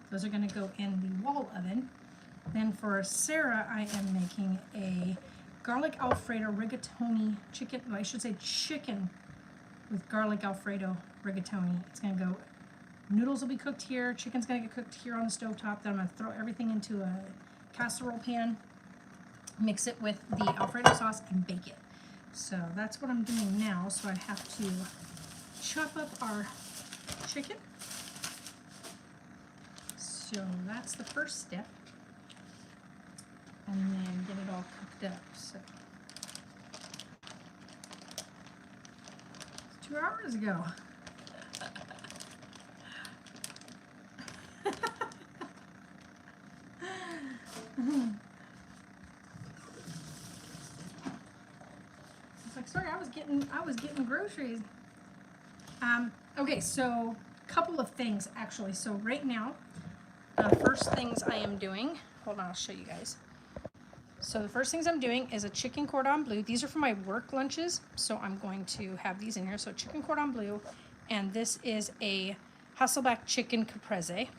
Those are going to go in the wall oven. Then for Sarah, I am making a garlic Alfredo rigatoni chicken. Well, I should say chicken with garlic Alfredo rigatoni. It's going to go, noodles will be cooked here, chicken's going to get cooked here on the stovetop. Then I'm going to throw everything into a casserole pan, mix it with the Alfredo sauce, and bake it. So that's what I'm doing now. So I have to chop up our chicken. So that's the first step. And then get it all cooked up. So 2 hours ago. It's like, sorry, I was getting groceries. Okay, so a couple of things actually. So right now, the first things I am doing, hold on, I'll show you guys. So the first things I'm doing is a chicken cordon bleu. These are for my work lunches, so I'm going to have these in here. So chicken cordon bleu, and this is a Hasselback chicken caprese.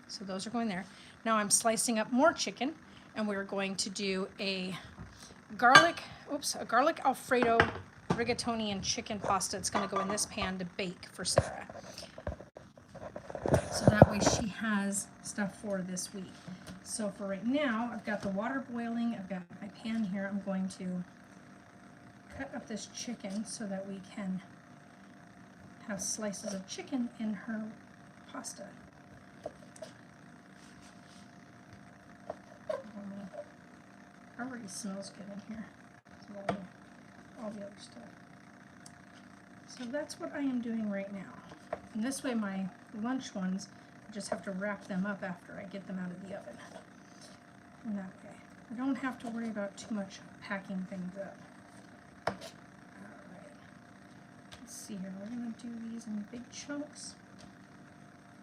So those are going there. Now I'm slicing up more chicken, and we're going to do a garlic Alfredo rigatoni and chicken pasta. It's going to go in this pan to bake for Sarah. So that way she has stuff for this week. So for right now, I've got the water boiling. I've got my pan here. I'm going to cut up this chicken so that we can have slices of chicken in her pasta. Already smells good in here. So all the other stuff. So that's what I am doing right now. And this way my lunch ones, I just have to wrap them up after I get them out of the oven. And that way, I don't have to worry about too much packing things up. All right. Let's see here. We're going to do these in big chunks.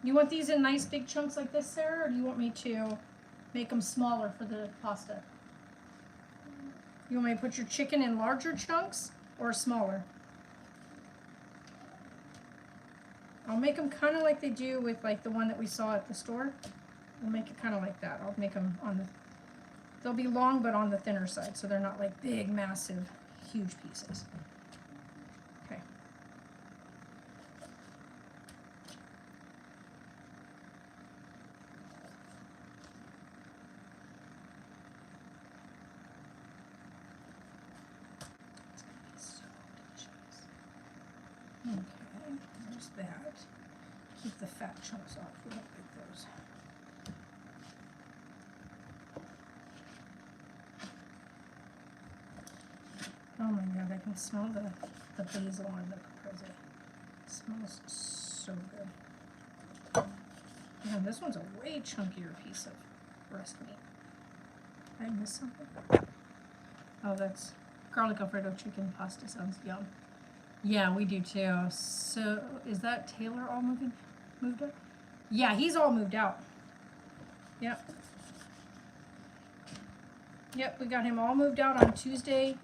You want these in nice big chunks like this, Sarah, or do you want me to make them smaller for the pasta? You want me to put your chicken in larger chunks or smaller? I'll make them kind of like they do with like the one that we saw at the store. I'll make it kind of like that. I'll make them on the, they'll be long but on the thinner side, so they're not like big, massive, huge pieces. Okay. It's gonna be so delicious. Okay, there's that. Keep the fat chunks off. We don't like those. Oh my god, I can smell the basil on the caprese. It smells so good. Man, this one's a way chunkier piece of breast meat. Did I miss something? Oh, that's garlic Alfredo chicken pasta. Sounds yum. Yeah, we do too. So, is that Taylor all moved up? Yeah, he's all moved out. Yep. Yep, we got him all moved out on Tuesday.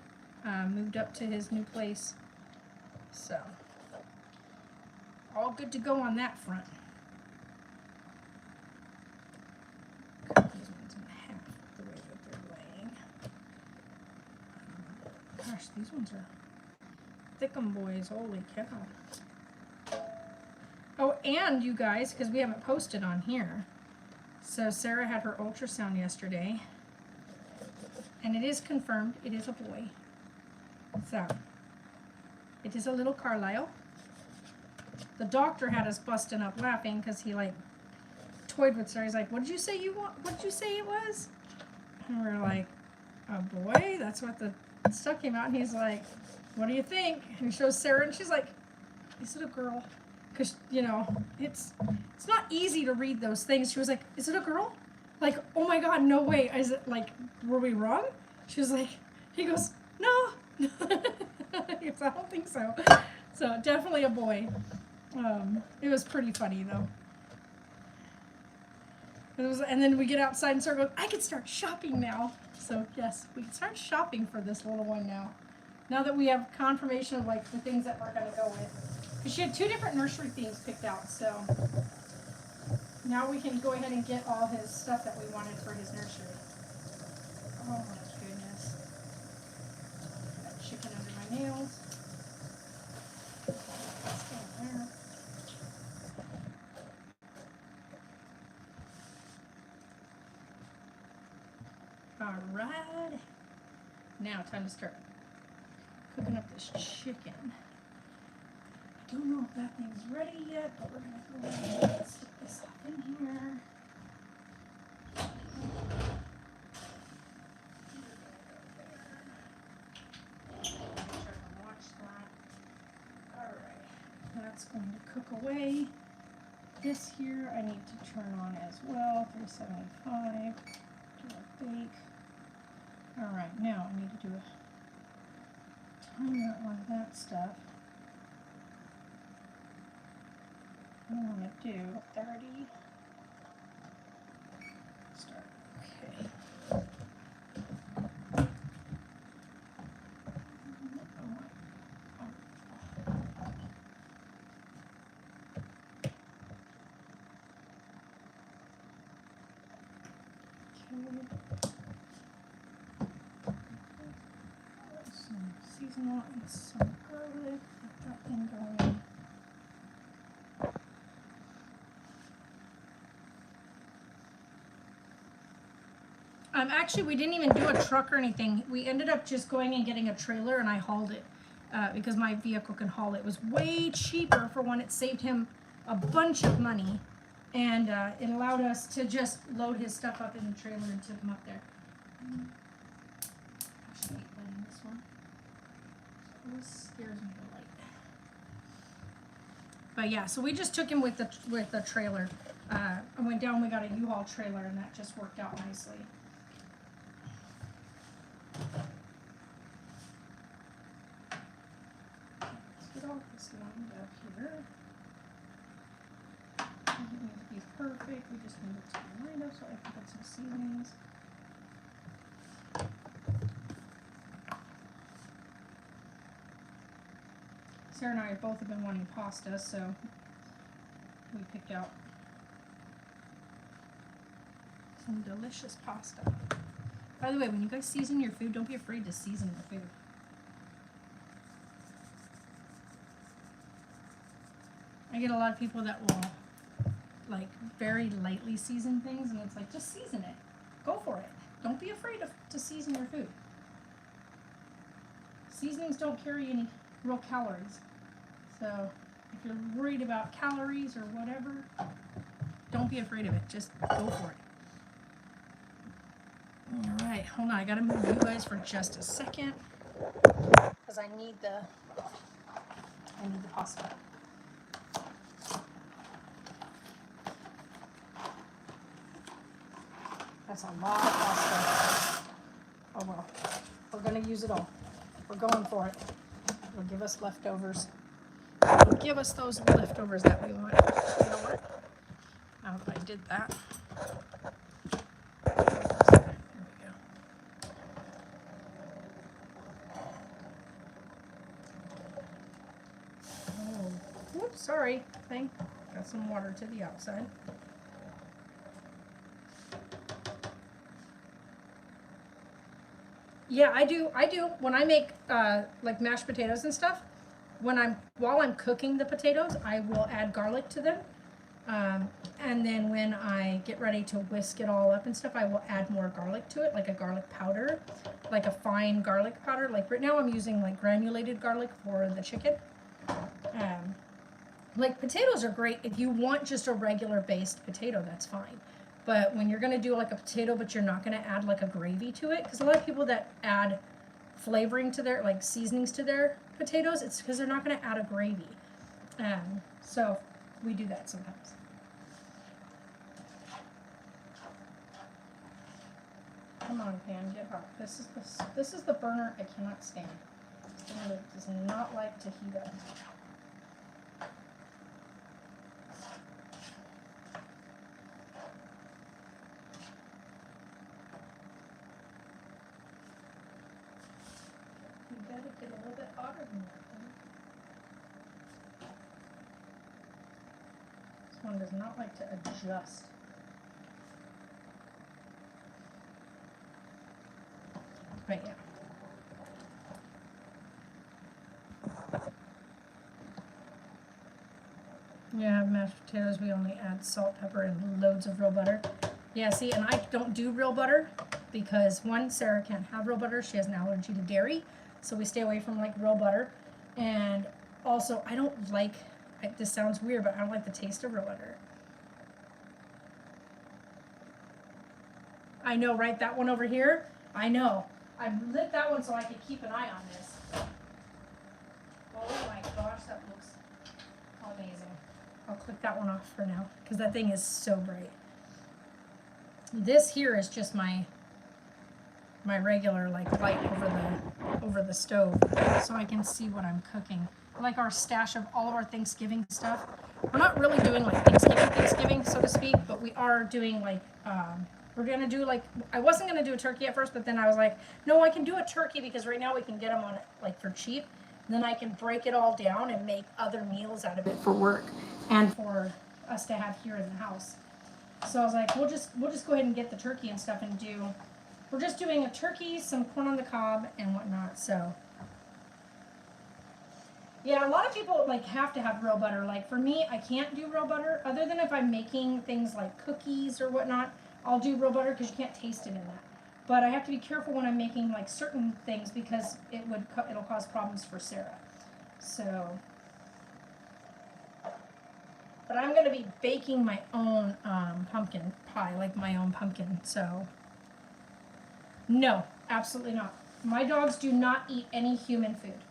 Moved up to his new place. So, all good to go on that front. Cut these ones in half the way that they're laying. Gosh, these ones are thickum boys, holy cow. Oh, and you guys, because we haven't posted on here. So Sarah had her ultrasound yesterday. And it is confirmed, it is a boy. So, it is a little Carlisle. The doctor had us busting up laughing because he like toyed with Sarah. He's like, what did you say you want? What did you say it was? And we're like, a boy? That's what the stuff came out. And he's like, what do you think? And he shows Sarah and she's like, is it a girl? Because, you know, it's not easy to read those things. She was like, is it a girl? Like, oh my God, no way. Is it like, were we wrong? She was like, he goes, no. I don't think so. So definitely a boy. It was pretty funny though. And then we get outside and start going, I can start shopping now. So yes, we can start shopping for this little one now. Now that we have confirmation of like the things that we're gonna go with. Because she had 2 different nursery themes picked out, so now we can go ahead and get all his stuff that we wanted for his nursery. Oh my goodness. Got chicken under my nails. Still there. Alright. Now time to start cooking up this chicken. I don't know if that thing's ready yet, but we're gonna go ahead and stick this up in here. That's going to cook away. This here I need to turn on as well, 375. Do a bake. Alright, now I need to do a timer on that stuff. I want to do 30. Start. Okay. Some seasonal and some garlic. Get that thing going. Actually, we didn't even do a truck or anything. We ended up just going and getting a trailer, and I hauled it because my vehicle can haul it. It was way cheaper for one. It saved him a bunch of money, and it allowed us to just load his stuff up in the trailer and tip him up there. I should be lighting this one. This scares me to light. But yeah, so we just took him with the trailer. I went down. We got a U-Haul trailer, and that just worked out nicely. Let's get all this lined up here. Doesn't need to be perfect. We just need it to be lined up so I can put some seasonings. Sarah and I have both been wanting pasta, so we picked out some delicious pasta. By the way, when you guys season your food, don't be afraid to season your food. I get a lot of people that will like very lightly season things, and it's like, just season it. Go for it. Don't be afraid to season your food. Seasonings don't carry any real calories. So if you're worried about calories or whatever, don't be afraid of it. Just go for it. Alright, hold on. I gotta move you guys for just a second. Because I need the pasta. That's a lot of pasta. Oh well. We're gonna use it all. We're going for it. It'll give us leftovers. It'll give us those leftovers that we want. You know what? Now that I did that. There we go. Oh, whoops, sorry. Thing. Got some water to the outside. Yeah, I do. When I make like mashed potatoes and stuff, while I'm cooking the potatoes, I will add garlic to them. And then when I get ready to whisk it all up and stuff, I will add more garlic to it, like a garlic powder, like a fine garlic powder. Like right now I'm using like granulated garlic for the chicken. Like potatoes are great. If you want just a regular based potato, that's fine. But when you're going to do like a potato, but you're not going to add like a gravy to it, because a lot of people that add flavoring to their, like seasonings to their potatoes, it's because they're not going to add a gravy. So we do that sometimes. Come on, pan, get hot. This is the burner I cannot stand. It does not like to heat up. You gotta get a little bit hotter than that. one does not like to adjust. But yeah. Yeah, mashed potatoes, we only add salt, pepper, and loads of real butter. Yeah, see, and I don't do real butter because one, Sarah can't have real butter. She has an allergy to dairy, so we stay away from like real butter. And also, I don't like, this sounds weird, but I don't like the taste of real butter. I know, right? That one over here, I know. I lit that one so I could keep an eye on this. Oh my gosh, that looks amazing. I'll click that one off for now because that thing is so bright. This here is just my regular like light over the stove so I can see what I'm cooking. Like our stash of all of our Thanksgiving stuff. We're not really doing like Thanksgiving so to speak, but we are doing like we're gonna do like, I wasn't gonna do a turkey at first, but then I was like, no, I can do a turkey because right now we can get them on like for cheap. And then I can break it all down and make other meals out of it for work and for us to have here in the house. So I was like, we'll just go ahead and get the turkey and stuff and do. We're just doing a turkey, some corn on the cob, and whatnot. So yeah, a lot of people like have to have real butter. Like for me, I can't do real butter other than if I'm making things like cookies or whatnot. I'll do real butter because you can't taste it in that. But I have to be careful when I'm making like certain things because it'll cause problems for Sarah. So, but I'm gonna be baking my own pumpkin pie, like my own pumpkin. So, no, absolutely not. My dogs do not eat any human food,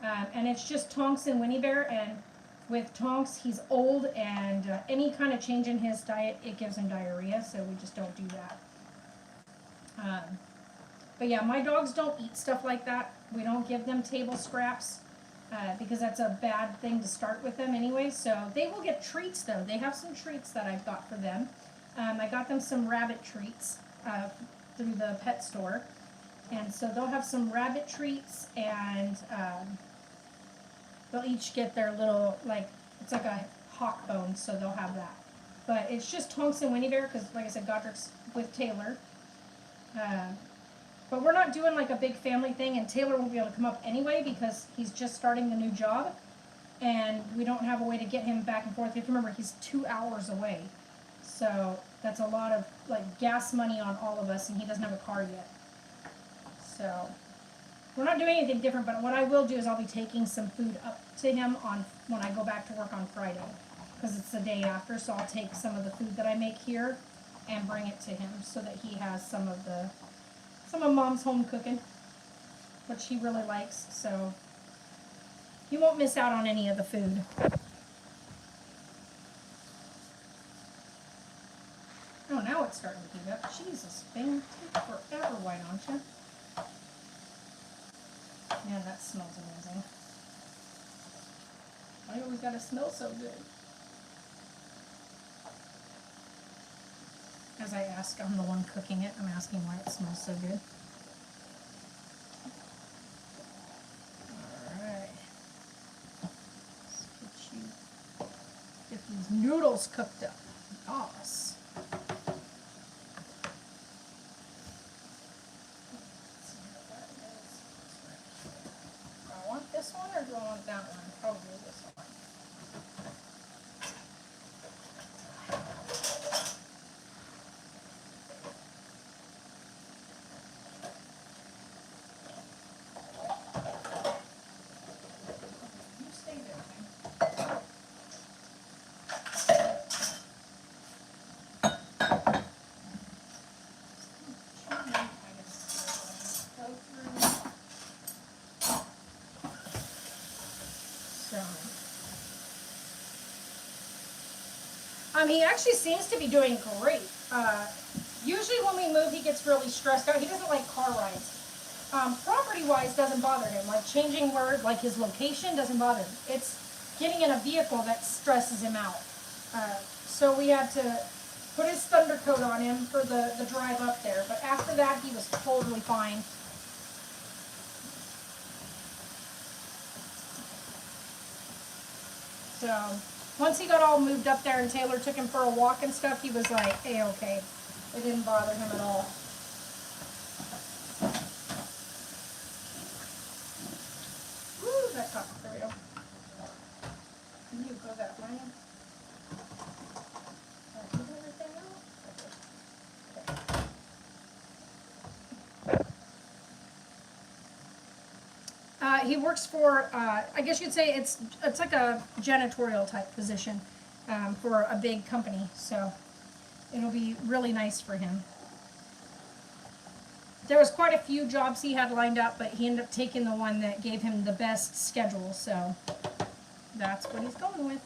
and it's just Tonks and Winnie Bear. And with Tonks, he's old, and any kind of change in his diet, it gives him diarrhea. So we just don't do that. But yeah, my dogs don't eat stuff like that. We don't give them table scraps because that's a bad thing to start with them anyway. So they will get treats though. They have some treats that I've got for them. I got them some rabbit treats through the pet store. And so they'll have some rabbit treats and they'll each get their little, like, it's like a hawk bone, so they'll have that. But it's just Tonks and Winnie Bear because, like I said, Godric's with Taylor. But we're not doing like a big family thing, and Taylor won't be able to come up anyway because he's just starting the new job, and we don't have a way to get him back and forth. You have to remember, he's 2 hours away. So that's a lot of like gas money on all of us, and he doesn't have a car yet. So we're not doing anything different, but what I will do is I'll be taking some food up to him when I go back to work on Friday because it's the day after, so I'll take some of the food that I make here and bring it to him so that he has some of Mom's home cooking, which he really likes, so he won't miss out on any of the food. Oh, now it's starting to heat up. Jesus, thing, take forever, why don't you? Man, that smells amazing. Why always gotta smell so good? As I ask, I'm the one cooking it. I'm asking why it smells so good. Alright. Let's get these noodles cooked up. Yes. Do I want this one or do I want that one? Probably this one. He actually seems to be doing great. Usually when we move, he gets really stressed out. He doesn't like car rides. Property-wise doesn't bother him. Like changing like his location doesn't bother him. It's getting in a vehicle that stresses him out. So we had to put his thunder coat on him for the drive up there. But after that, he was totally fine. So Once he got all moved up there and Taylor took him for a walk and stuff, he was like, hey, okay. It didn't bother him at all. Woo, that top. There we go. Can you go that way? Move everything out? He works for, I guess you'd say it's like a janitorial type position for a big company, so it'll be really nice for him. There was quite a few jobs he had lined up, but he ended up taking the one that gave him the best schedule, so that's what he's going with.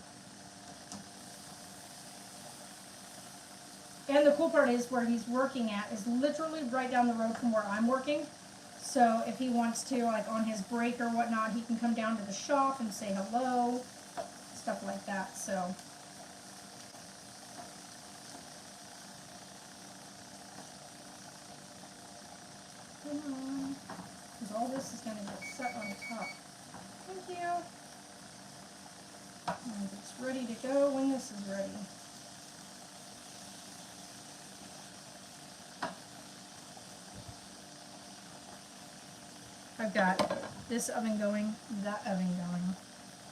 And the cool part is where he's working at is literally right down the road from where I'm working. So if he wants to, like on his break or whatnot, he can come down to the shop and say hello, stuff like that, so. Because all this is going to get set on top. Thank you. And it's ready to go when this is ready. I've got this oven going, that oven going,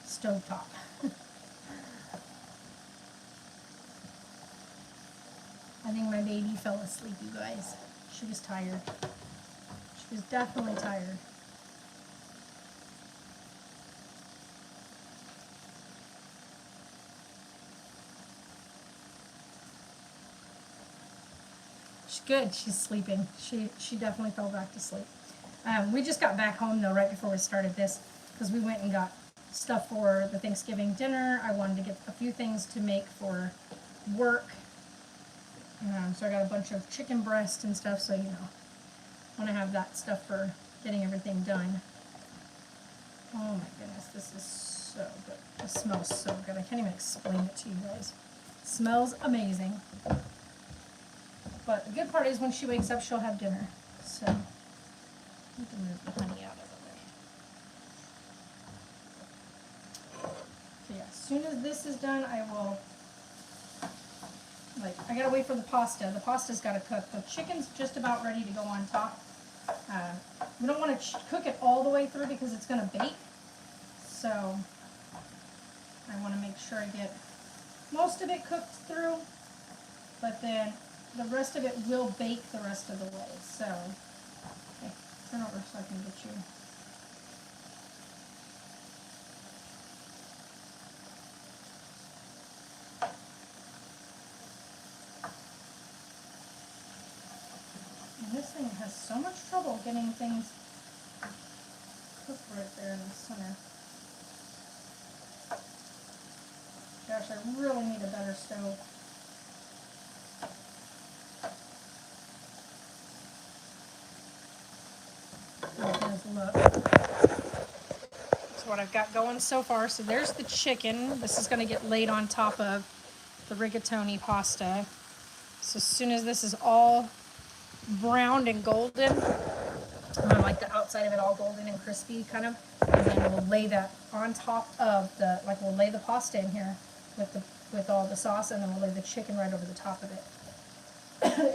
stovetop. I think my baby fell asleep, you guys. She was tired. She was definitely tired. She's good. She's sleeping. She definitely fell back to sleep. We just got back home though right before we started this because we went and got stuff for the Thanksgiving dinner. I wanted to get a few things to make for work. So I got a bunch of chicken breast and stuff, so you know, want to have that stuff for getting everything done. Oh my goodness, this is so good. It smells so good. I can't even explain it to you guys. It smells amazing. But the good part is when she wakes up, she'll have dinner. So we can move the honey out of the way. So yeah, as soon as this is done, I will, I gotta wait for the pasta. The pasta's gotta cook. The chicken's just about ready to go on top. We don't want to cook it all the way through because it's gonna bake. So I want to make sure I get most of it cooked through, but then the rest of it will bake the rest of the way. So, okay, turn over so I can get you. And this thing has so much trouble getting things cooked right there in the center. Gosh, I really need a better stove. Look. That's what I've got going so far. So there's the chicken. This is going to get laid on top of the rigatoni pasta. So as soon as this is all browned and golden, like the outside of it all golden and crispy kind of, and then we'll lay that on top of the, we'll lay the pasta in here with all the sauce, and then we'll lay the chicken right over the top of it.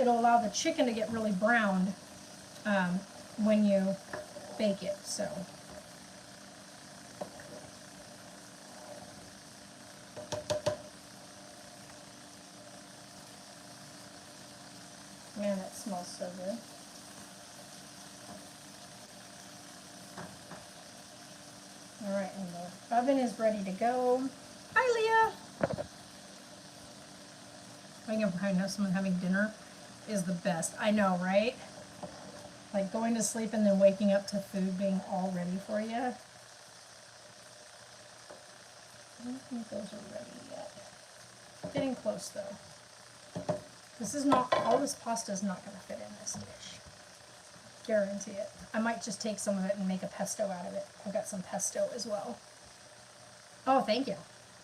It'll allow the chicken to get really browned when you bake it, so. Man, that smells so good. All right, and the oven is ready to go. Hi, Leah. I know someone having dinner is the best. I know, right? Like going to sleep and then waking up to food being all ready for you. I don't think those are ready yet. Getting close though. This is not, all this pasta is not going to fit in this dish. Guarantee it. I might just take some of it and make a pesto out of it. I've got some pesto as well. Oh, thank you.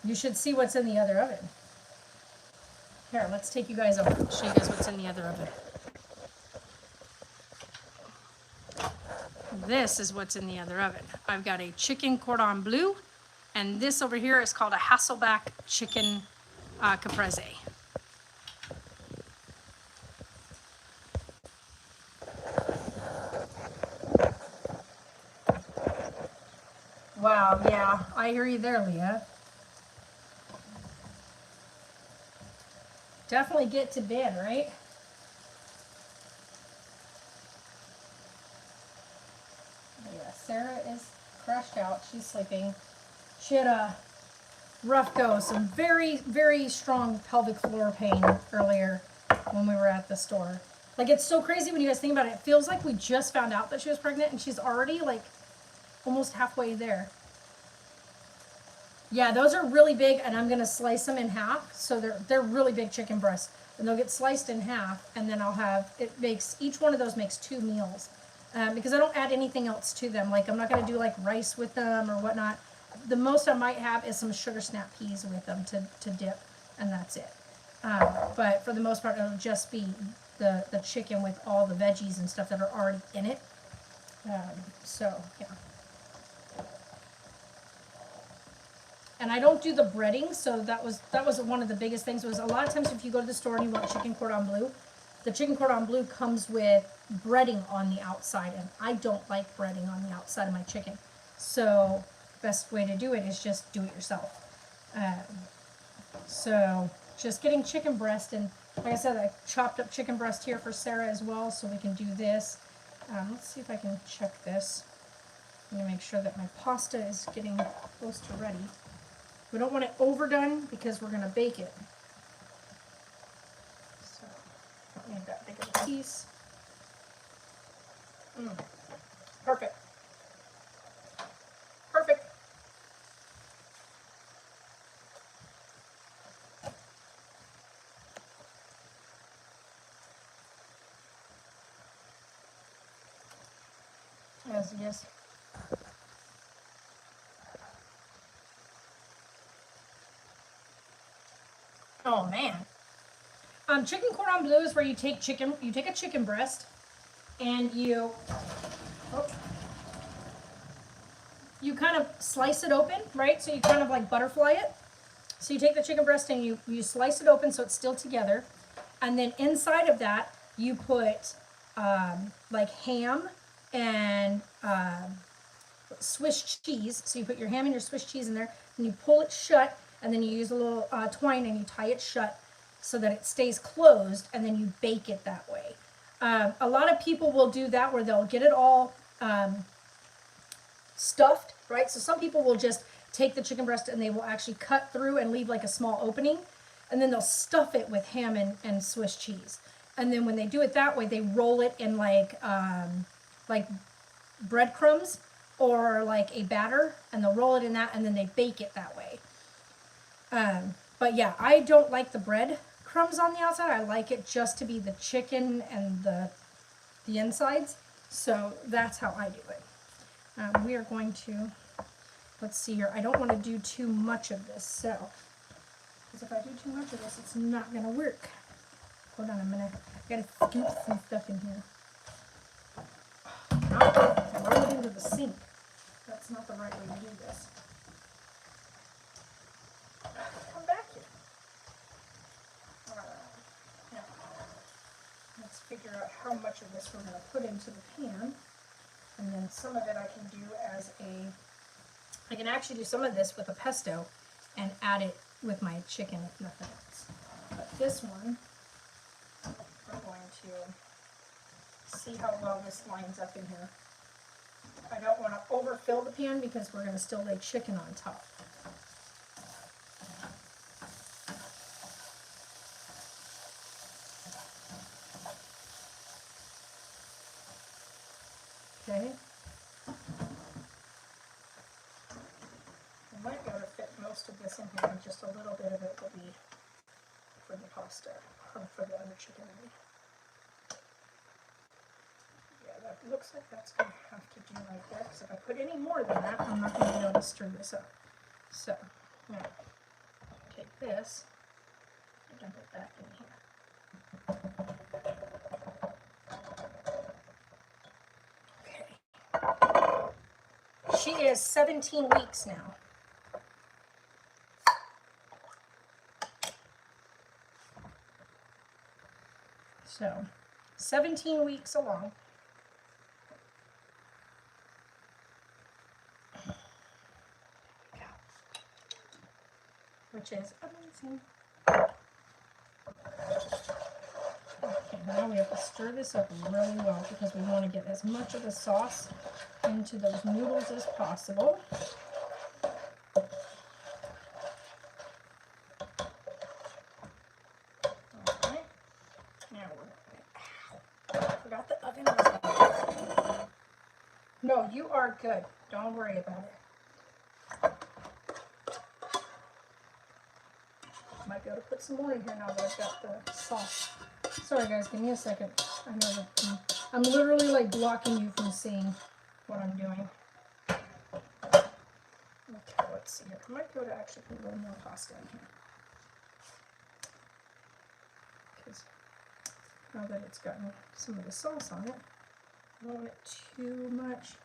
You should see what's in the other oven. Here, let's take you guys over. I'll show you guys what's in the other oven. This is what's in the other oven. I've got a chicken cordon bleu And this over here is called a Hasselback chicken caprese. Wow, yeah, I hear you there, Leah. Definitely get to bed, right? Yeah, Sarah is crashed out. She's sleeping. She had a rough go. Some very, very strong pelvic floor pain earlier when we were at the store. Like, it's so crazy when you guys think about it. It feels like we just found out that she was pregnant and she's already like almost halfway there. Yeah, those are really big, and I'm gonna slice them in half. So they're really big chicken breasts, and they'll get sliced in half, and then I'll have it makes each one of those makes 2 meals, because I don't add anything else to them. Like, I'm not gonna do like rice with them or whatnot. The most I might have is some sugar snap peas with them to dip, and that's it. But for the most part, it'll just be the chicken with all the veggies and stuff that are already in it. So yeah. And I don't do the breading, so that was one of the biggest things. Was a lot of times if you go to the store and you want chicken cordon bleu, the chicken cordon bleu comes with breading on the outside, and I don't like breading on the outside of my chicken. So best way to do it is just do it yourself. So just getting chicken breast, and like I said, I chopped up chicken breast here for Sarah as well, so we can do this. Let's see if I can check this. I'm gonna make sure that my pasta is getting close to ready. We don't want it overdone because we're going to bake it. So, don't need that big of a piece. Perfect. Perfect. Yes, yes. Oh man. Chicken cordon bleu is where you take a chicken breast, and you kind of slice it open, right? So you kind of like butterfly it. So you take the chicken breast and you slice it open so it's still together, and then inside of that you put like ham and Swiss cheese. So you put your ham and your Swiss cheese in there, and you pull it shut, and then you use a little twine and you tie it shut so that it stays closed, and then you bake it that way. A lot of people will do that where they'll get it all stuffed, right? So some people will just take the chicken breast and they will actually cut through and leave like a small opening, and then they'll stuff it with ham and Swiss cheese. And then when they do it that way, they roll it in like breadcrumbs or like a batter, and they'll roll it in that, and then they bake it that way. But yeah, I don't like the bread crumbs on the outside. I like it just to be the chicken and the insides. So that's how I do it. We are going to, let's see here. I don't want to do too much of this, so, because if I do too much of this, it's not going to work. Hold on a minute. I gotta scoop some stuff in here. I roll it into the sink. That's not the right way to do this. Come back here. Now, let's figure out how much of this we're going to put into the pan. And then some of it I can do as I can actually do some of this with a pesto and add it with my chicken if nothing else. But this one, we're going to see how well this lines up in here. I don't want to overfill the pan because we're going to still lay chicken on top. Okay. I might be able to fit most of this in here, and just a little bit of it will be for the pasta, or for the other chicken. Yeah, that looks like that's going to have to do like that, because if I put any more than that, I'm not going to be able to stir this up. So, I'm going to take this and dump it back in here. She is 17 weeks now. So 17 weeks along. Which is amazing. Okay, now we have to stir this up really well because we want to get as much of the sauce into those noodles as possible. Alright, now I forgot the oven was on. No, you are good. Don't worry about it. Might be able to put some more in here now that I've got the sauce. Sorry guys, give me a second. I know that I'm literally like blocking you from seeing what I'm doing. Okay, let's see here. I might be able to actually put a little more pasta in here. Because now that it's gotten some of the sauce on it, I don't want it too much.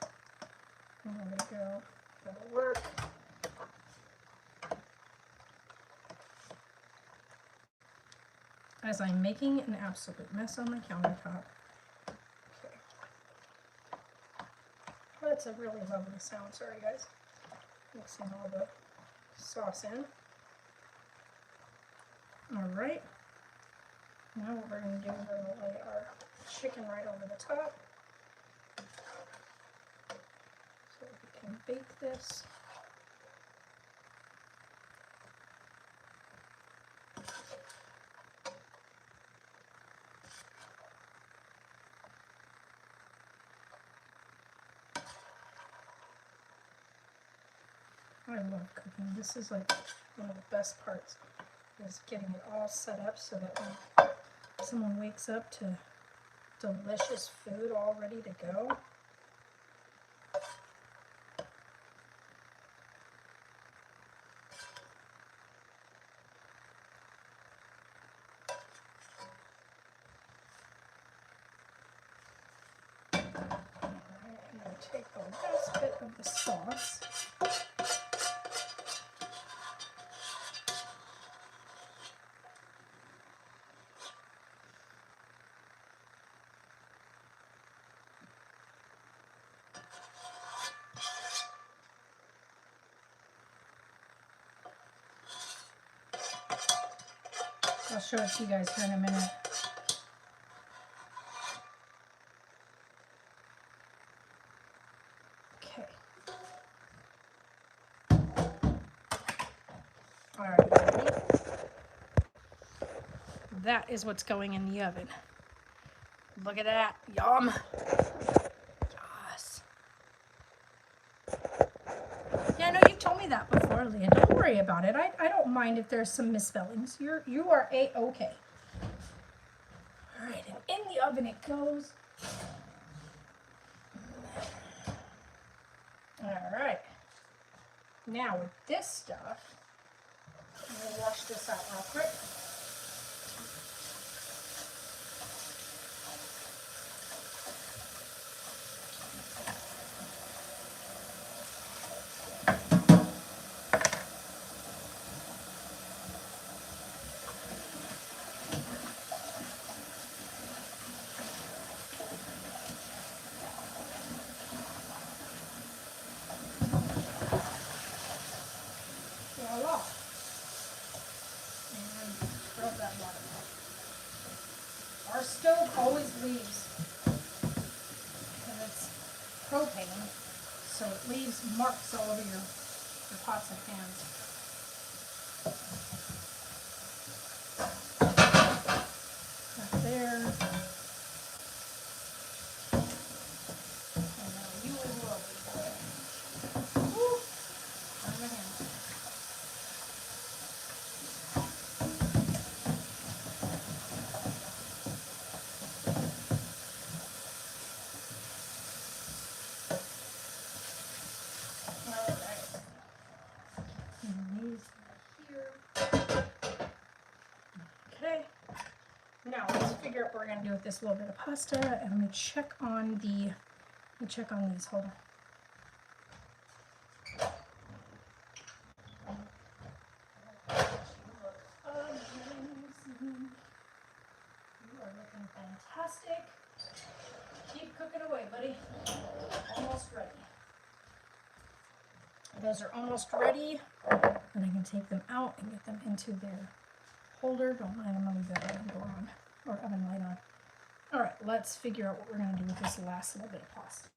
There we go. That'll work. As I'm making an absolute mess on my countertop. Okay. That's a really lovely sound. Sorry guys. Mixing all the sauce in. Alright. Now what we're going to do is we're going to lay our chicken right over the top. So we can bake this. I love cooking. This is like one of the best parts, is getting it all set up so that when someone wakes up to delicious food all ready to go. Alright, I'm going to take the last bit of the sauce. I'll show it to you guys here in a minute. Okay. All right. That is what's going in the oven. Look at that. Yum. Yes. Yeah, I know you've told me that before, Leah. Don't worry about it. I don't mind if there's some misspellings. You are A-okay. All right, and in the oven it goes. All right. Now with this stuff, I'm going to wash this out real quick. Voila. And scrub that water off. Our stove always leaves, because it's propane, so it leaves marks all over your pots and pans. Right there. And now you as well. Woo! Burn my hands. Now let's figure out what we're gonna do with this little bit of pasta, and let me check on these. Hold on. You are looking Fantastic. Keep cooking away, buddy. Almost ready. Those are almost ready. And I can take them out and get them into their holder. Don't mind, I'm gonna leave that oven door on, or oven light on. All right, let's figure out what we're gonna do with this last little bit of pasta.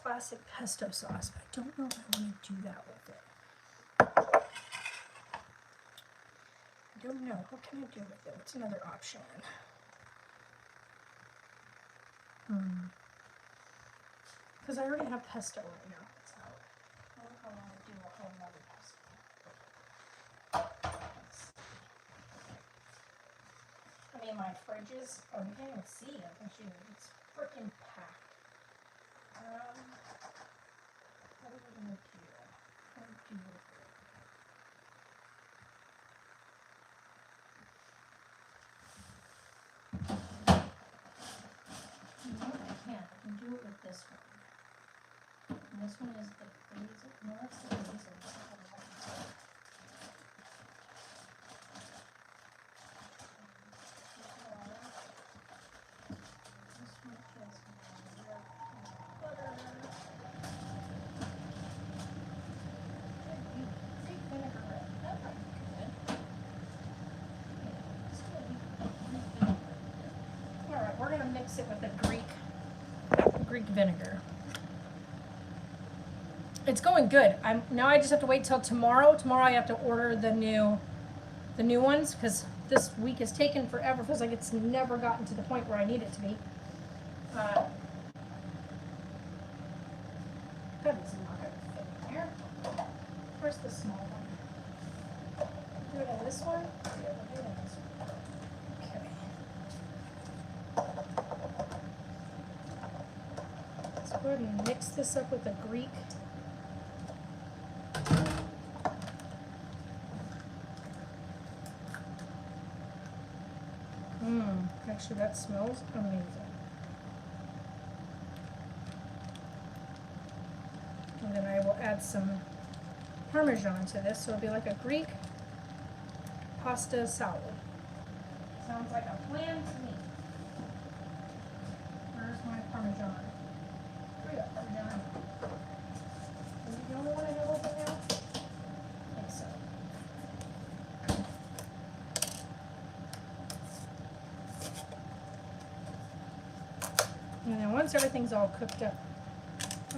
Classic pesto sauce, but I don't know if I want to do that with it. I don't know. What can I do with it? What's another option? Because I already have pesto right now. It's out. I don't know if I want to do a whole nother pesto. I mean, my fridge is, oh, you can't even see it. It's freaking packed. What are we going to do? No, I can't. I can do it with this one. And this one is the basil. No, that's the basil. Mix it with the Greek vinegar. It's going good. Now I just have to wait till tomorrow. Tomorrow I have to order the new ones because this week is taken forever. Feels like it's never gotten to the point where I need it to be. That is not going to fit in here. Where's the small one? Do it in this one. Yeah, we'll do it in this one. Go ahead and mix this up with the Greek. Actually that smells amazing. And then I will add some Parmesan to this, so it'll be like a Greek pasta salad. Sounds like a plan to me. Where's my Parmesan? Is it the only one I have open now? I think so. And then once everything's all cooked up,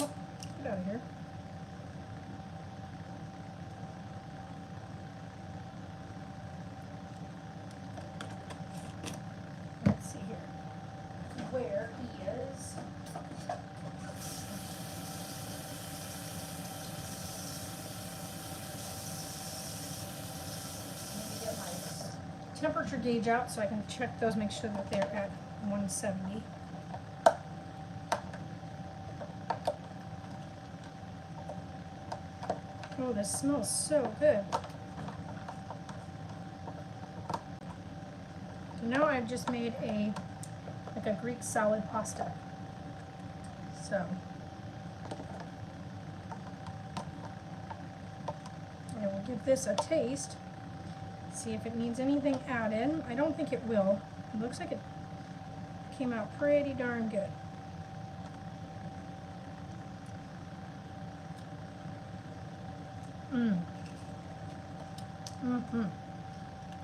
oh, get out of here. Let's see here. Where is temperature gauge out so I can check those, make sure that they're at 170. Oh, this smells so good. So now I've just made like a Greek salad pasta. So I will give this a taste. See if it needs anything added. I don't think it will. It looks like it came out pretty darn good.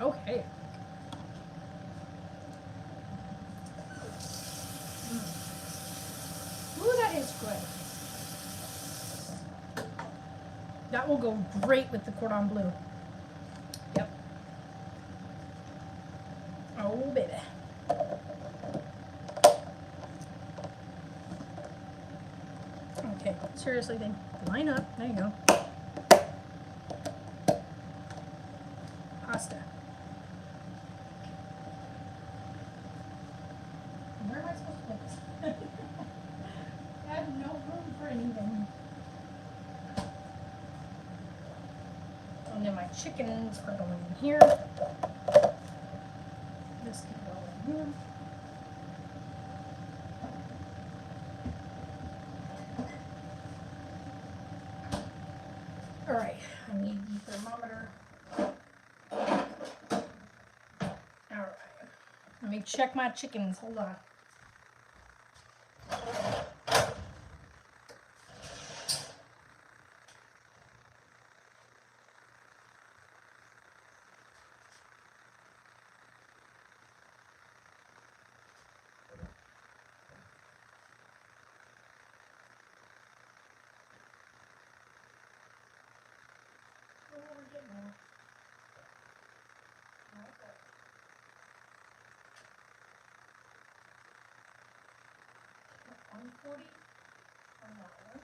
Okay. Ooh, that is good. That will go great with the cordon bleu. Yep. Oh, baby. Okay, seriously, they line up. There you go. Pasta. Where am I supposed to put this? I have no room for anything. then my chickens are going in here. This can go in here. All right, I need the thermometer. All right, let me check my chickens. Hold on. Okay. 140 on that one.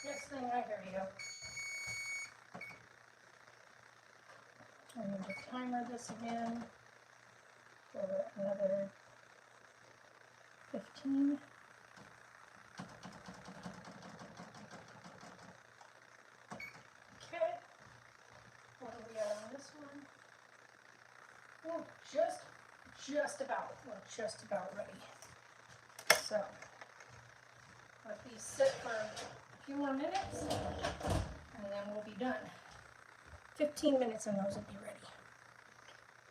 Next thing I hear you. I'm going to timer this again for another 15. Okay. What do we got on this one? Oh, just about. We're just about ready. So let these sit for a few more minutes, and then we'll be done. 15 minutes and those will be ready.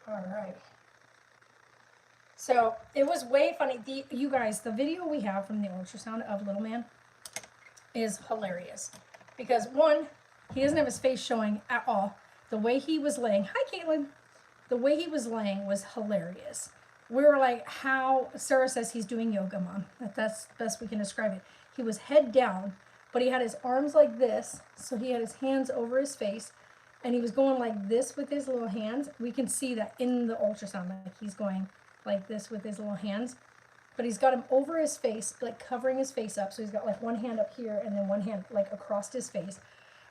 All right. So it was way funny. You guys, the video we have from the ultrasound of little man is hilarious. Because one, he doesn't have his face showing at all. The way he was laying, hi Caitlin. The way he was laying was hilarious. We were like, how, Sarah says he's doing yoga, Mom. That's the best we can describe it. He was head down, but he had his arms like this. So he had his hands over his face. And he was going like this with his little hands. We can see that in the ultrasound, like he's going like this with his little hands. But he's got him over his face, like covering his face up. So he's got like one hand up here and then one hand like across his face.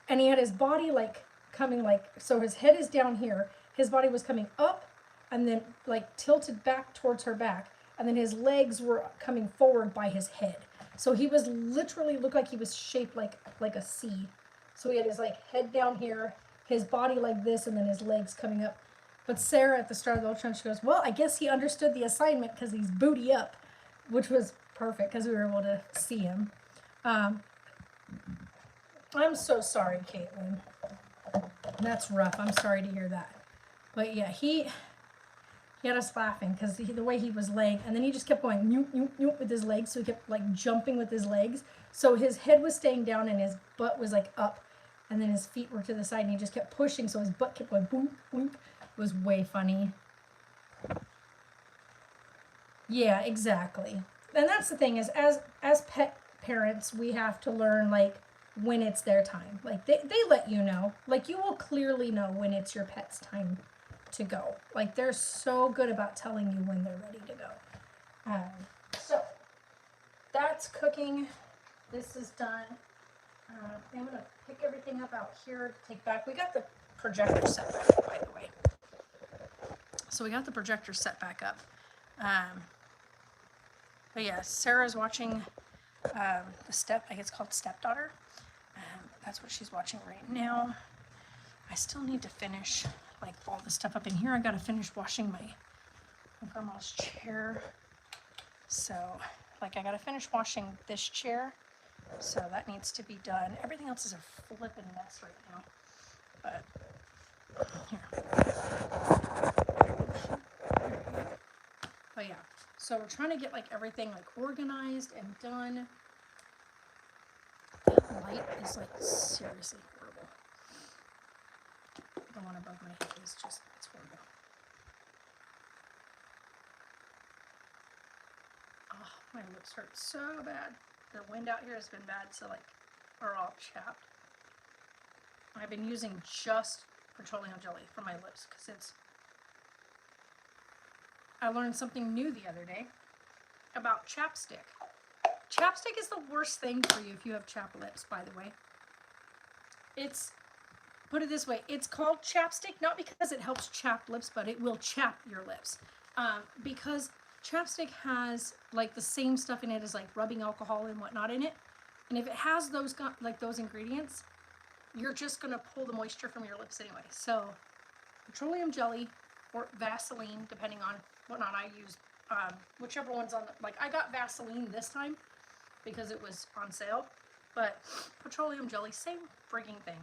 And he had his body like coming like, so his head is down here. His body was coming up and then like tilted back towards her back. And then his legs were coming forward by his head. So he was literally, looked like he was shaped like a C. So he had his like head down here, his body like this, and then his legs coming up. But Sarah at the start of the ultrasound, she goes, well, I guess he understood the assignment because he's booty up, which was perfect because we were able to see him. I'm so sorry, Caitlin. That's rough. I'm sorry to hear that. But yeah, he had us laughing because the way he was laying, and then he just kept going noop, noop, noop with his legs, so he kept like jumping with his legs. So his head was staying down and his butt was like up, and then his feet were to the side, and he just kept pushing, so his butt kept going boom, boom. It was way funny. Yeah, exactly. And that's the thing is, as pet parents, we have to learn like when it's their time. Like they let you know. Like you will clearly know when it's your pet's time to go. Like they're so good about telling you when they're ready to go. So that's cooking. This is done. I'm gonna pick everything up out here to take back. We got the projector set back up, by the way. So we got the projector set back up. But yeah, Sarah's watching I think it's called Stepdaughter. That's what she's watching right now. I still need to finish like all the stuff up in here. I gotta finish washing my grandma's chair. So like I gotta finish washing this chair. So that needs to be done. Everything else is a flippin' mess right now. But here. But yeah, so we're trying to get like everything like organized and done. That light is like seriously horrible. The one above my head is just, it's horrible. Oh, my lips hurt so bad. The wind out here has been bad, so like, are all chapped. I've been using just petroleum jelly for my lips because it's, I learned something new the other day about chapstick. Chapstick is the worst thing for you if you have chapped lips, by the way. It's, put it this way, it's called chapstick, not because it helps chapped lips, but it will chap your lips. Because chapstick has like the same stuff in it as like rubbing alcohol and whatnot in it. And if it has those like those ingredients, you're just gonna pull the moisture from your lips anyway. So petroleum jelly or Vaseline, depending on whatnot I use, whichever one's on the, like I got Vaseline this time because it was on sale, but petroleum jelly, same frigging thing.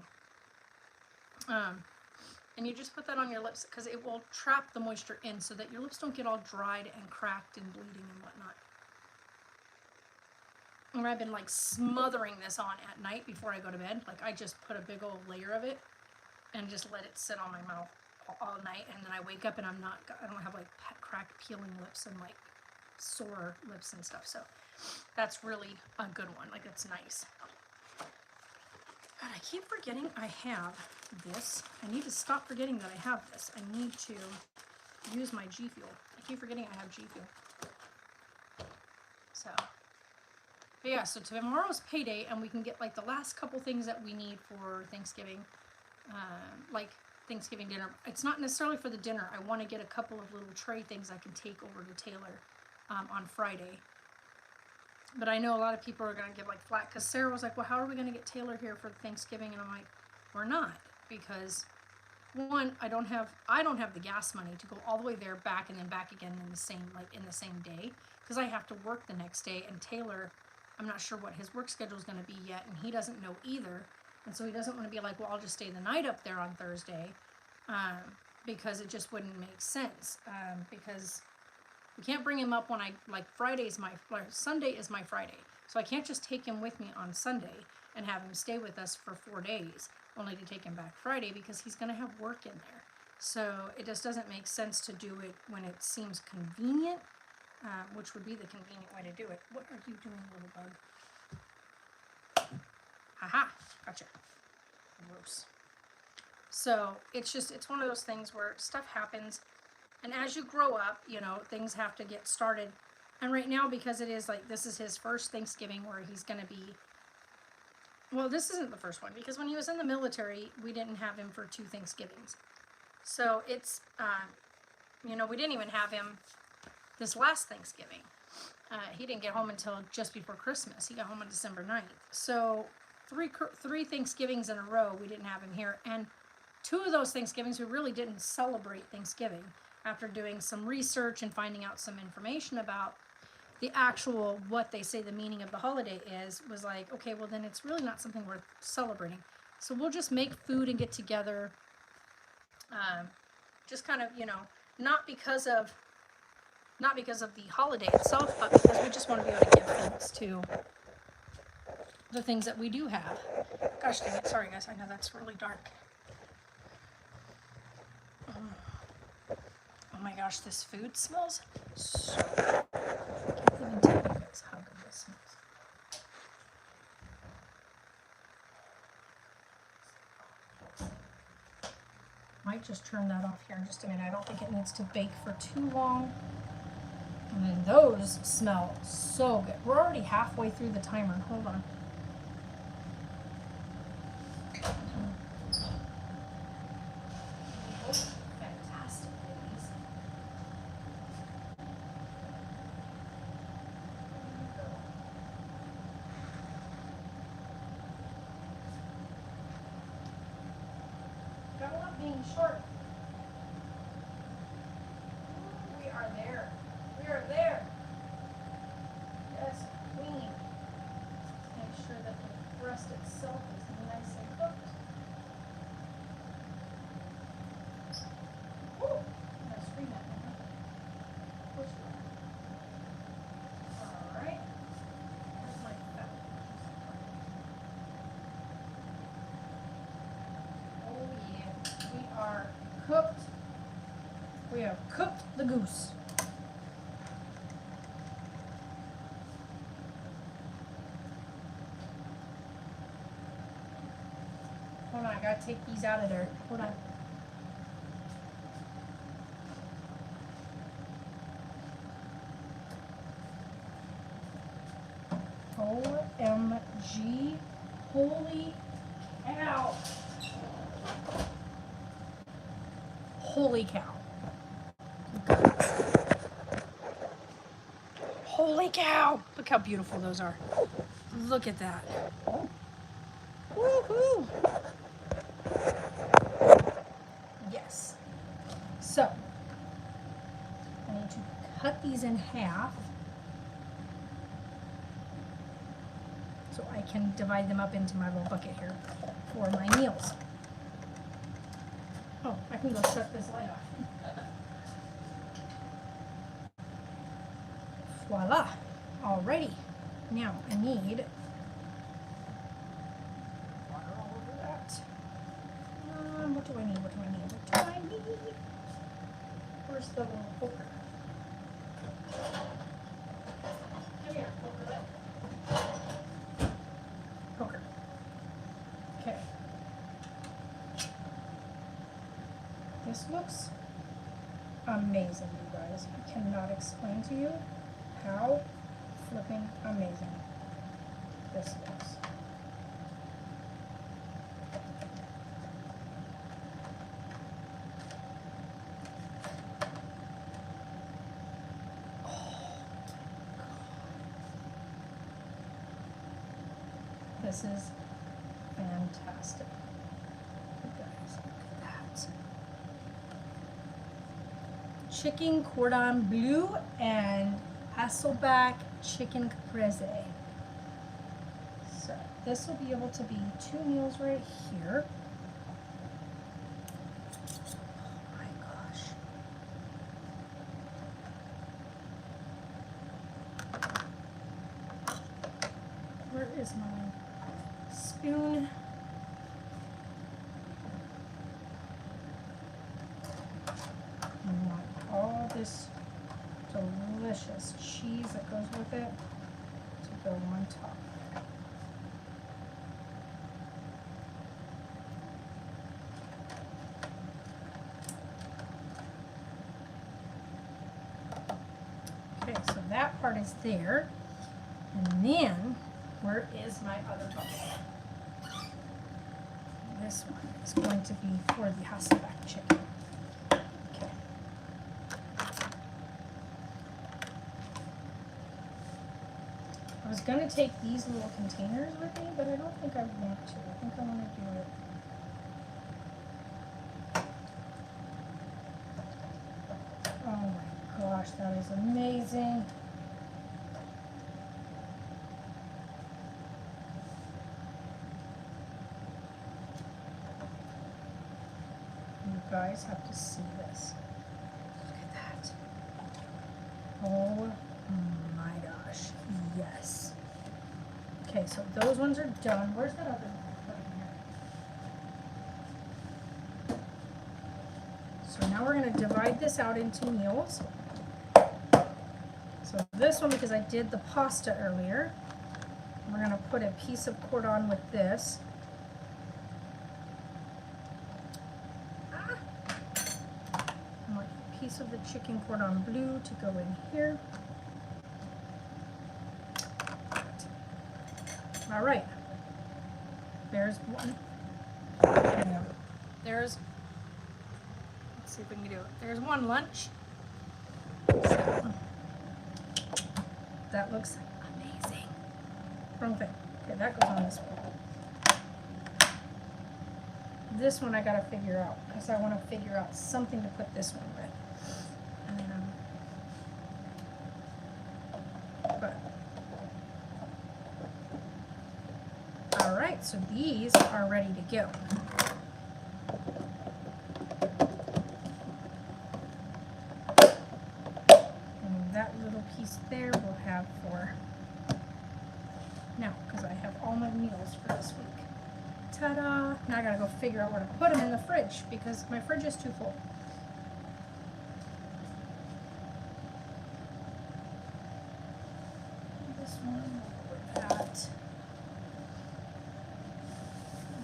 And you just put that on your lips because it will trap the moisture in so that your lips don't get all dried and cracked and bleeding and whatnot. And I've been like smothering this on at night before I go to bed. Like I just put a big old layer of it and just let it sit on my mouth all night. And then I wake up and I don't have like cracked peeling lips and like sore lips and stuff. So that's really a good one. Like it's nice. God, I keep forgetting I have this. I need to stop forgetting that I have this. I need to use my G Fuel. I keep forgetting I have G Fuel. So, but yeah, so tomorrow's payday and we can get like the last couple things that we need for Thanksgiving. Like Thanksgiving dinner. It's not necessarily for the dinner. I want to get a couple of little tray things I can take over to Taylor on Friday. But I know a lot of people are going to give like flack because Sarah was like, well, how are we going to get Taylor here for Thanksgiving? And I'm like, we're not, because one, I don't have the gas money to go all the way there, back, and then back again in the same day, because I have to work the next day. And Taylor, I'm not sure what his work schedule is going to be yet, and he doesn't know either. And so he doesn't want to be like, well, I'll just stay the night up there on Thursday, because it just wouldn't make sense, because we can't bring him up when Sunday is my Friday. So I can't just take him with me on Sunday and have him stay with us for 4 days, only to take him back Friday, because he's going to have work in there. So it just doesn't make sense to do it when it seems convenient, which would be the convenient way to do it. What are you doing, little bug? Haha, gotcha. Gross. So it's one of those things where stuff happens. And as you grow up, you know, things have to get started. And right now, because it is like, this is his first Thanksgiving where he's going to be, well, this isn't the first one, because when he was in the military, we didn't have him for 2 Thanksgivings. So it's, you know, we didn't even have him this last Thanksgiving. He didn't get home until just before Christmas. He got home on December 9th. So three Thanksgivings in a row, we didn't have him here. And 2 of those Thanksgivings, we really didn't celebrate Thanksgiving. After doing some research and finding out some information about the actual, what they say the meaning of the holiday is, was like, okay, well then it's really not something worth celebrating. So we'll just make food and get together, just kind of, you know, not because of the holiday itself, but because we just want to be able to give thanks to the things that we do have. Gosh dang it, sorry guys, I know that's really dark. Oh my gosh, this food smells so good. I can't even tell you guys how good this smells. Might just turn that off here in just a minute. I don't think it needs to bake for too long. And then those smell so good. We're already halfway through the timer. Hold on. Being short. We are there. We are there. Yes, queen. Make sure that the breast itself is nice and cooked. Woo! I'm gonna scream at me. Push that. Alright. Where's my fat? Oh yeah. We are cooked. We have cooked the goose. Hold on, I gotta take these out of there. Hold on. OMG. Holy cow. Holy cow. Holy cow! Look how beautiful those are. Look at that. Woohoo! Yes. So, I need to cut these in half so I can divide them up into my little bucket here for my meals. Oh, I can go shut this light off. Voila. Alrighty. Now I need water all over that. What do I need? What do I need? What do I need? Where's the little poker? Come here, poker. Poker. Okay. This looks amazing, you guys. I cannot explain to you how flipping amazing this looks. This is fantastic. You guys, look at that. Chicken cordon bleu and Hasselback chicken caprese. So this will be able to be 2 meals right here. Oh my gosh. Where is my spoon? I want all this delicious cheese that goes with it to go on top. Okay, so that part is there. And then, where is my other bucket? This one is going to be for the Hasselback chicken. Okay. I was going to take these little containers with me, but I don't think I want to. I think I want to do it. Oh my gosh, that is amazing. You guys have to see this. Look at that. Oh my gosh. Yes. Okay, so those ones are done. Where's that other one? Put it in here. So now we're going to divide this out into meals. So this one, because I did the pasta earlier, we're going to put a piece of cordon with this. And like a piece of the chicken cordon bleu to go in here. All right. There's one. There's, let's see if we can do it. There's one lunch. So, that looks amazing. Wrong thing. Okay, that goes on this one. This one I gotta figure out because I want to figure out something to put this one with. All right, so these are ready to go. And that little piece there we'll have for now, because I have all my meals for this week. Ta-da! Now I gotta go figure out where to put them in the fridge because my fridge is too full. This one with that.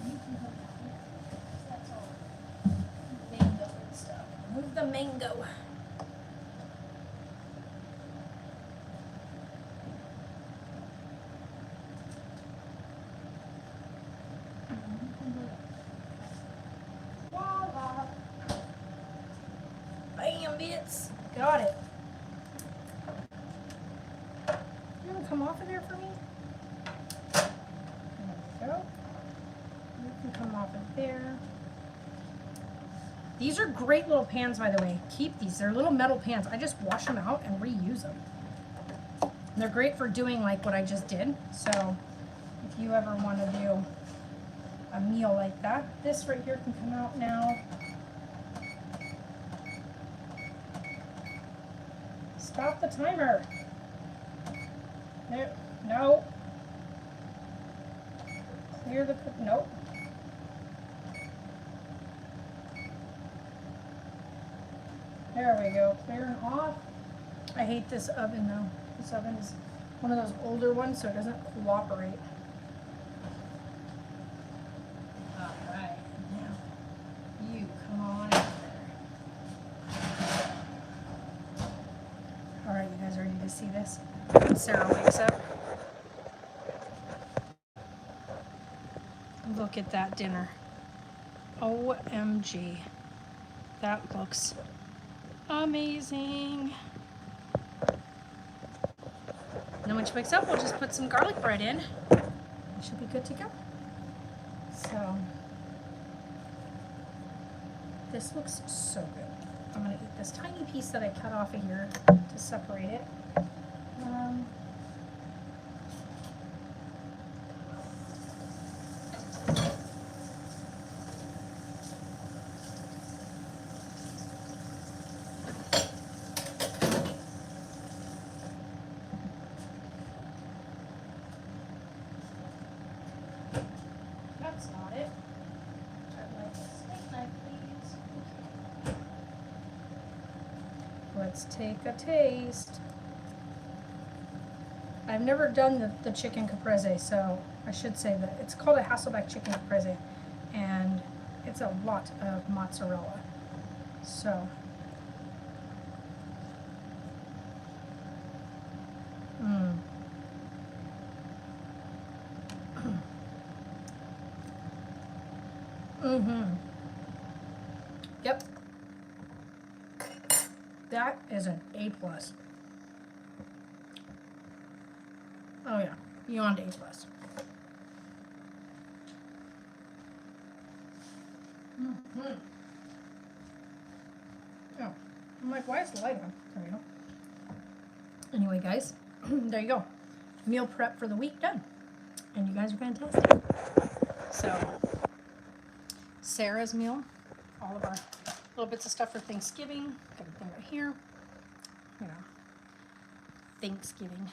You can go down here. That's all mango and stuff. Move the mango. Voila! Bam, bits. Got it. come off of there for me? There we go. You can come off of there. These are great little pans, by the way. Keep these. They're little metal pans. I just wash them out and reuse them. They're great for doing like what I just did. So if you ever want to do a meal like that, this right here can come out now. Stop the timer. No. Clear the, nope. There we go, clear and off. I hate this oven though. This oven is one of those older ones, so it doesn't cooperate. All right, now you come on in there. All right, you guys ready to see this? When Sarah wakes up. Look at that dinner. OMG. That looks amazing. And then when she wakes up, we'll just put some garlic bread in. And she'll be good to go. So, this looks so good. I'm gonna eat this tiny piece that I cut off of here to separate it. That's not it. I'd like a steak knife, please. Let's take a taste. I've never done the chicken caprese, so I should say that it's called a Hasselback chicken caprese, and it's a lot of mozzarella. So, Yep. That is an A+. Oh yeah, beyond A+. Oh, I'm like, why is the light on? There we go. Anyway, guys, there you go. Meal prep for the week done. And you guys are fantastic. So, Sarah's meal, all of our little bits of stuff for Thanksgiving. Got everything right here. You know, Thanksgiving.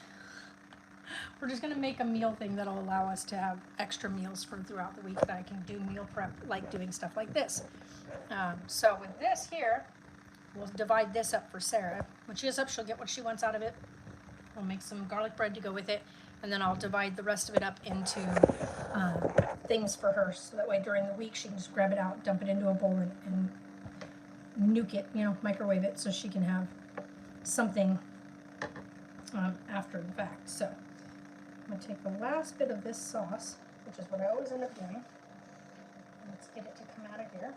We're just going to make a meal thing that'll allow us to have extra meals for throughout the week that I can do meal prep, like doing stuff like this. So with this here, we'll divide this up for Sarah. When she gets up, she'll get what she wants out of it. We'll make some garlic bread to go with it, and then I'll divide the rest of it up into things for her, so that way during the week she can just grab it out, dump it into a bowl, and nuke it, you know, microwave it, so she can have something after the fact. So I'm going to take the last bit of this sauce, which is what I always end up doing. Let's get it to come out of here.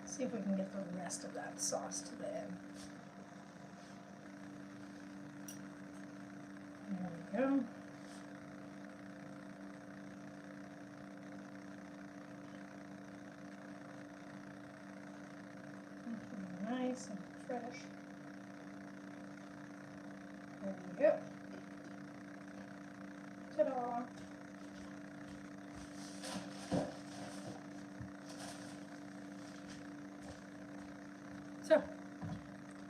See if we can get the rest of that sauce to the end. There we go. Nice and fresh. There we go. Ta-da! So,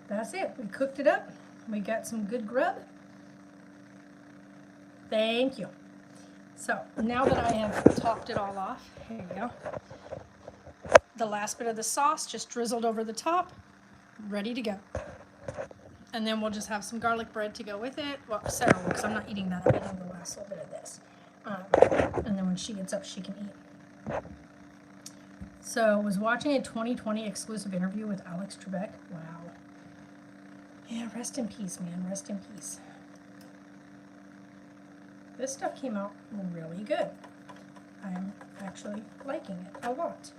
that's it. We cooked it up. We got some good grub. Thank you. So, now that I have topped it all off, here you go. The last bit of the sauce just drizzled over the top, ready to go. And then we'll just have some garlic bread to go with it. Well, Sarah will, because I'm not eating that. I'm eating the last little bit of this. And then when she gets up, she can eat. So, was watching a 2020 exclusive interview with Alex Trebek. Wow. Yeah, rest in peace, man. Rest in peace. this stuff came out really good. I'm actually liking it a lot.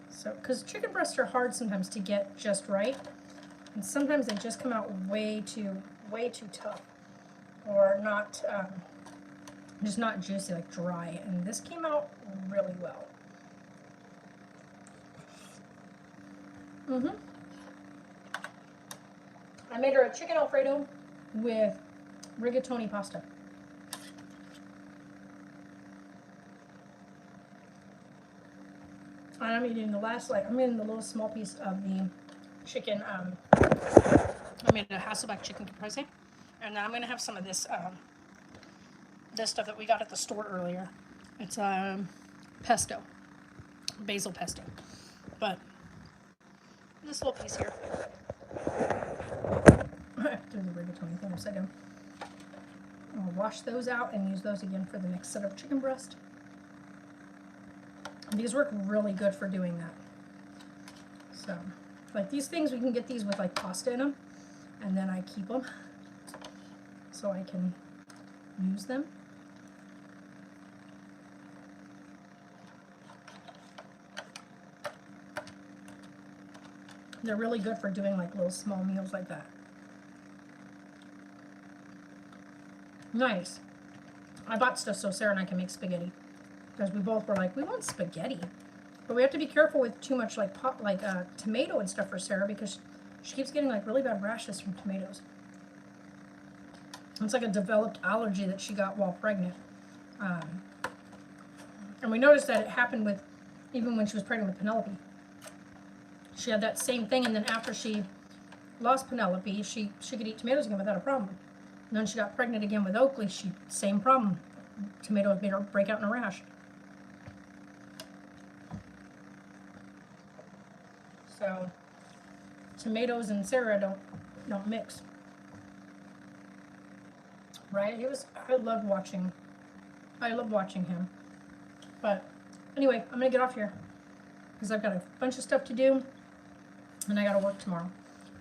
So, because chicken breasts are hard sometimes to get just right, and sometimes they just come out way too tough, or not, just not juicy, like dry. And this came out really well. I made her a chicken Alfredo with rigatoni pasta. And I'm eating the last, I'm eating the little small piece of the chicken, I made a Hasselback chicken caprese. And then I'm going to have some of this, this stuff that we got at the store earlier. It's, pesto. Basil pesto. But, this little piece here. Threw the rigatoni thing upside down. I'll wash those out and use those again for the next set of chicken breast. These work really good for doing that. So, like these things, we can get these with like pasta in them, and then I keep them so I can use them. They're really good for doing like little small meals like that. Nice. I bought stuff so Sarah and I can make spaghetti. Because we both were like, we want spaghetti. But we have to be careful with too much like tomato and stuff for Sarah, because she keeps getting like really bad rashes from tomatoes. It's like a developed allergy that she got while pregnant. And we noticed that it happened with, even when she was pregnant with Penelope. She had that same thing, and then after she lost Penelope, she could eat tomatoes again without a problem. And then she got pregnant again with Oakley, same problem. Tomatoes made her break out in a rash. So tomatoes and Sarah don't mix. Right? I love watching him. But anyway, I'm gonna get off here because I've got a bunch of stuff to do and I gotta work tomorrow.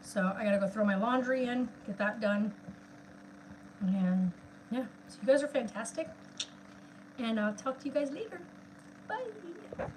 So I gotta go throw my laundry in, get that done. And yeah, so you guys are fantastic. And I'll talk to you guys later. Bye.